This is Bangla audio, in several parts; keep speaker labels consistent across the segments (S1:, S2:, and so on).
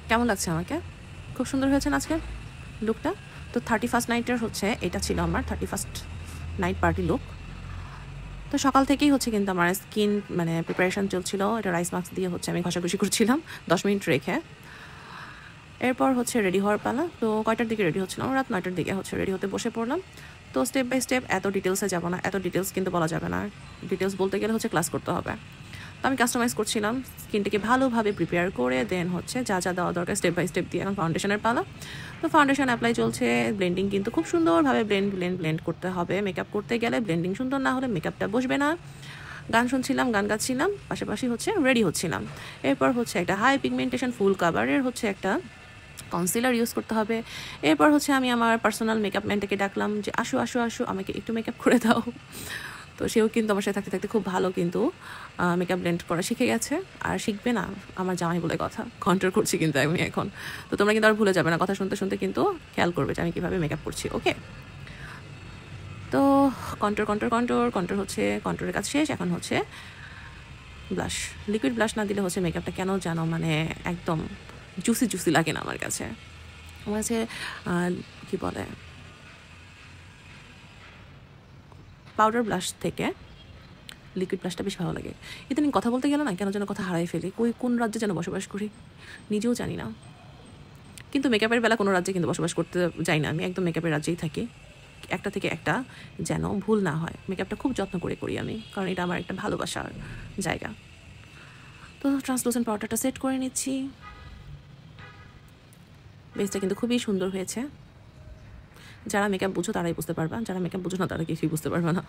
S1: কেমন লাগছে আমাকে? খুব সুন্দর হয়েছে না আজকে লুকটা? তো 31st নাইটের হচ্ছে এটা ছিল আমার 31st নাইট পার্টি লুক। তো সকাল থেকেই হচ্ছে কিন্তু আমার স্কিন মানে প্রিপারেশন চলছিল। এটা রাইস মাস্ক দিয়ে হচ্ছে আমি ঘষাঘষি করছিলাম 10 মিনিট রেখে। এরপর হচ্ছে রেডি হওয়ার পালা। তো কয়টার দিকে রেডি হচ্ছিলাম? রাত 9টার দিকে হচ্ছে রেডি হতে বসে পড়লাম। তো স্টেপ বাই স্টেপ এত ডিটেলসে যাব না, এত ডিটেলস কিন্তু বলা যাবে না। ডিটেলস বলতে গেলে হচ্ছে ক্লাস করতে হবে। তো আমি কাস্টমাইজ করছিলাম স্কিনটাকে ভালোভাবে প্রিপেয়ার করে, দেন হচ্ছে যা যা দেওয়া দরকার স্টেপ বাই স্টেপ দিয়ে এখন ফাউন্ডেশনের পালা। তো ফাউন্ডেশন অ্যাপ্লাই চলছে, ব্লেন্ডিং কিন্তু খুব সুন্দরভাবে ব্লেন্ড করতে হবে। মেকআপ করতে গেলে ব্লেন্ডিং সুন্দর না হলে মেকআপটা বসবে না। গান শুনছিলাম, গান গাচ্ছিলাম, পাশাপাশি হচ্ছে রেডি হচ্ছিলাম। এরপর হচ্ছে একটা হাই পিগমেন্টেশন ফুল কাভারের হচ্ছে একটা কনসিলার ইউজ করতে হবে। এরপর হচ্ছে আমি আমার পার্সোনাল মেকআপ ম্যানটাকে ডাকলাম যে আসো আসো আসো আমাকে একটু মেকআপ করে দাও। তো সেও কিন্তু আমার সাথে থাকতে থাকতে খুব ভালো কিন্তু মেকআপ ব্লেন্ড করা শিখে গেছে। আর শিখবে না আমার জামাই বলে কথা, কন্ট্রোল করছি কিন্তু আমি এখন। তো তোমরা কিন্তু আর ভুলে যাবে না, কথা শুনতে শুনতে কিন্তু খেয়াল করবে যে আমি কীভাবে মেকআপ করছি। ওকে, তো কন্ট্রোল হচ্ছে, কন্ট্রোলের কাজ শেষ। এখন হচ্ছে ব্লাশ। লিকুইড ব্লাশ না দিলে হচ্ছে মেকআপটা কেন যেন মানে একদম জুসি জুসি লাগে না আমার কাছে। আমার কাছে কী বলে পাউডার ব্লাশ থেকে লিকুইড ব্লাশটা বেশ ভালো লাগে। ইদানিং কথা বলতে গেলে না কেন যেন কথা হারাই ফেলি, কোন রাজ্যে যেন বসবাস করি নিজেও জানি না। কিন্তু মেকআপের বেলা কোনো রাজ্যে কিন্তু বসবাস করতে যাই না, আমি একদম মেকআপের রাজ্যেই থাকি। একটা থেকে একটা যেন ভুল না হয়, মেকআপটা খুব যত্ন করে করি আমি, কারণ এটা আমার একটা ভালোবাসার জায়গা। তো ট্রান্সলুসেন্ট পাউডারটা সেট করে নিচ্ছি। বেসটা কিন্তু খুবই সুন্দর হয়েছে। যারা মেকআপ বুঝো তারাই বুঝতে পারবা, যারা মেকআপ বুঝো না তারা কিছুই বুঝতে পারবে না।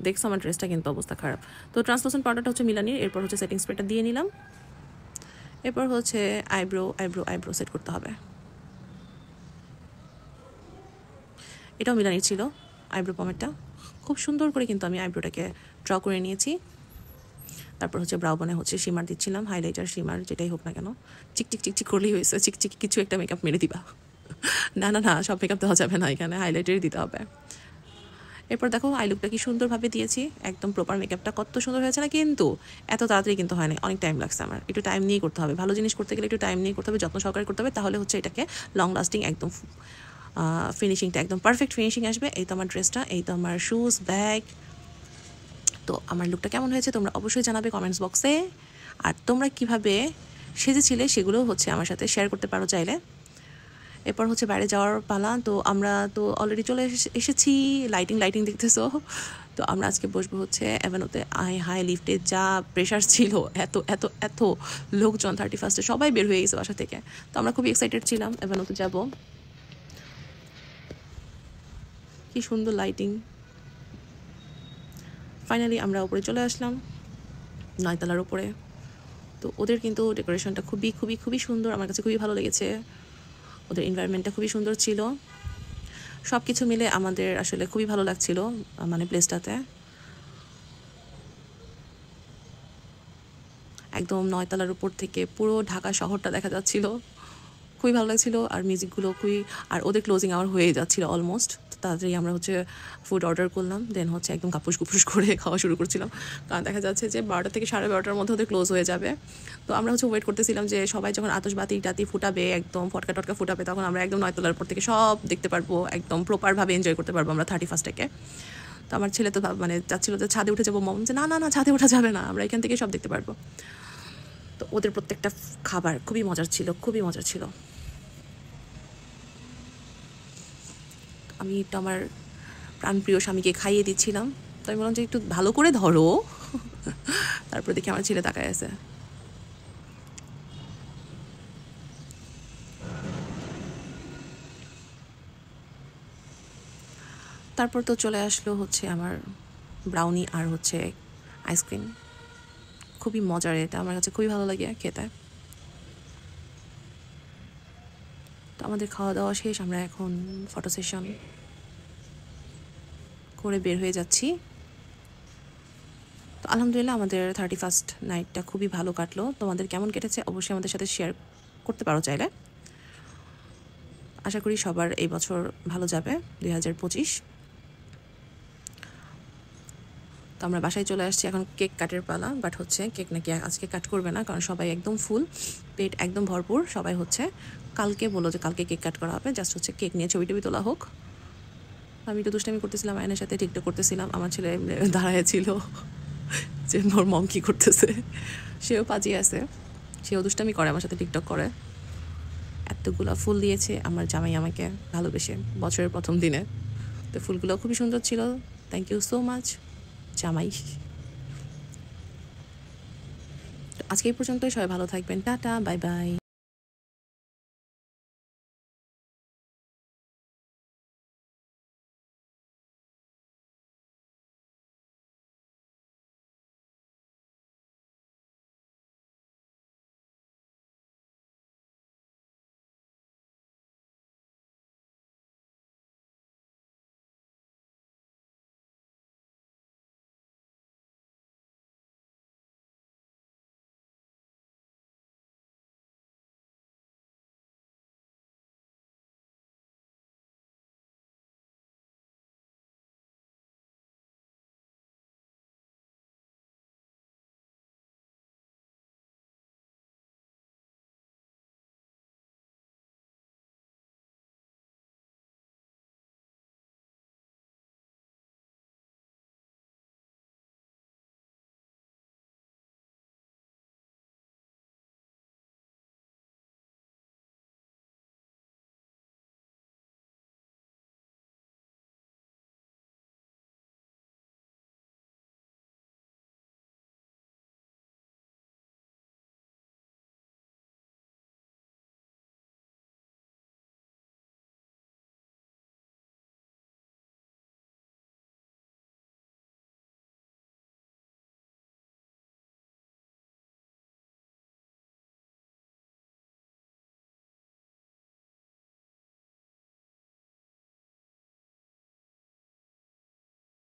S1: দেখছো আমার ড্রেসটা কিন্তু অবস্থা খারাপ। তো ট্রান্সলুসেন্ট পাউডারটা হচ্ছে মিলানির। এরপর হচ্ছে সেটিং স্প্রেটা দিয়ে নিলাম। এরপর হচ্ছে আইব্রো সেট করতে হবে। এটাও মিলানির ছিল আইব্রো পমেটটা। খুব সুন্দর করে কিন্তু আমি আইব্রোটাকে ড্র করে নিয়েছি। তারপর হচ্ছে ব্রাউ বনে হচ্ছে শিমার দিচ্ছিলাম, হাইলাইটার শিমার যেটাই হোক না কেন। চিকচিক করলেই হয়েছে, চিকচিক কিছু একটা মেকআপ মেরে দিবা। না না না, সব মেকআপ দেওয়া যাবে না, এখানে হাইলাইটারই দিতে হবে। এরপর দেখো আই লুকটা কি সুন্দরভাবে দিয়েছি, একদম প্রপার মেকআপটা কত সুন্দর হয়েছে না? কিন্তু এত তাড়াতাড়ি কিন্তু হয় না, অনেক টাইম লাগছে আমার। একটু টাইম নিয়ে করতে হবে, ভালো জিনিস করতে গেলে একটু টাইম নিয়ে করতে হবে, যত্ন সহকারে করতে হবে, তাহলে হচ্ছে এটাকে লং লাস্টিং একদম ফিনিশিংটা একদম পারফেক্ট ফিনিশিং আসবে। এই তো আমার ড্রেসটা, এই তো আমার শুজ ব্যাগ। তো আমার লুকটা কেমন হয়েছে তোমরা অবশ্যই জানাবে কমেন্টস বক্সে। আর তোমরা কিভাবে সেজেছিলে সেগুলোও হচ্ছে আমার সাথে শেয়ার করতে পারো চাইলে। এরপর হচ্ছে বাইরে যাওয়ার পালা। তো আমরা তো অলরেডি চলে এসেছি, লাইটিং দেখতেছো। তো আমরা আজকে বসবো হচ্ছে অ্যাভেনোতে। হাই লিফটে যা প্রেশার ছিল, এত এত এত লোকজন 31স্টে সবাই বের হয়ে গেছে বাসা থেকে। তো আমরা খুবই এক্সাইটেড ছিলাম অ্যাভেনোতে যাব। কি সুন্দর লাইটিং। ফাইনালি আমরা উপরে চলে আসলাম 9তলার উপরে। তো ওদের কিন্তু ডেকোরেশনটা খুবই সুন্দর, আমার কাছে খুবই ভালো লেগেছে। ওদের এনভায়রনমেন্টটা খুবই সুন্দর ছিল। সব কিছু মিলে আমাদের আসলে খুবই ভালো লাগছিল মানে প্লেসটাতে। একদম 9তলার উপর থেকে পুরো ঢাকা শহরটা দেখা যাচ্ছিল, খুবই ভালো লাগছিল। আর মিউজিকগুলো আর ওদের ক্লোজিং আওয়ার হয়ে যাচ্ছিল অলমোস্ট। তাড়াতাড়ি আমরা হচ্ছে ফুড অর্ডার করলাম, দেন হচ্ছে একদম কাপুস করে খাওয়া শুরু করছিলাম, কারণ দেখা যাচ্ছে যে 12টা থেকে 12:30টার মধ্যে ওদের ক্লোজ হয়ে যাবে। তো আমরা হচ্ছে ওয়েট করতেছিলাম যে সবাই যখন আতশবাতি টাতি ফুটাবে, একদম ফটকা টটকা ফুটাবে, তখন আমরা একদম 9তলার উপর থেকে সব দেখতে পারবো, একদম প্রপারভাবে এনজয় করতে পারবো আমরা 31স্টে। তো আমার ছেলে তো মানে চাচ্ছিল যে ছাদে উঠে যাবো, মম যে না না না ছাদে ওঠা যাবে না, আমরা এখান থেকে সব দেখতে পারবো। তো ওদের প্রত্যেকটা খাবার খুবই মজার ছিল। আমি তো আমার প্রাণপ্রিয় স্বামীকে খাইয়ে দিচ্ছিলাম। তো আমি বললাম যে একটু ভালো করে ধরো। তারপর দেখি আমার ছেলে তাকায় আছে। তারপর তো চলে আসলো হচ্ছে আমার ব্রাউনি আর হচ্ছে আইসক্রিম। খুবই মজার, এটা আমার কাছে খুবই ভালো লাগে খেতে। তো আমাদের খাওয়া দাওয়া শেষ, আমরা এখন ফটো সেশন করে বের হয়ে যাচ্ছি। তো আলহামদুলিল্লাহ আমাদের 31st নাইটটা খুবই ভালো কাটলো। তোমাদের কেমন কেটেছে অবশ্যই আমাদের সাথে শেয়ার করতে পারো চাইলে। আশা করি সবার এই বছর ভালো যাবে 2025। তো আমরা বাসায় চলে আসছি, এখন কেক কাটের পালা। বাট হচ্ছে কেক নাকি আজকে কাট করবে না, কারণ সবাই একদম ফুল, পেট একদম ভরপুর। সবাই হচ্ছে কালকে বললো যে কালকে কেক কাট করা হবে, জাস্ট হচ্ছে কেক নিয়ে ছবি টবি তোলা হোক। আমি একটু দুষ্টামি করতেছিলাম, আয়নের সাথে টিকটক করতেছিলাম। আমার ছেলে দাঁড়ায় ছিল যে ওর মম কী করতেছে, সেও পাজিয়ে আছে, সেও দুষ্টামি করে, আমার সাথে টিকটক করে। এতগুলো ফুল দিয়েছে আমার জামাই আমাকে ভালোবেসে বছরের প্রথম দিনে। তো ফুলগুলো খুবই সুন্দর ছিল, থ্যাংক ইউ সো মাচ জামাই। আজকে এই পর্যন্তই, সবাই ভালো থাকবেন, টাটা, বাই বাই।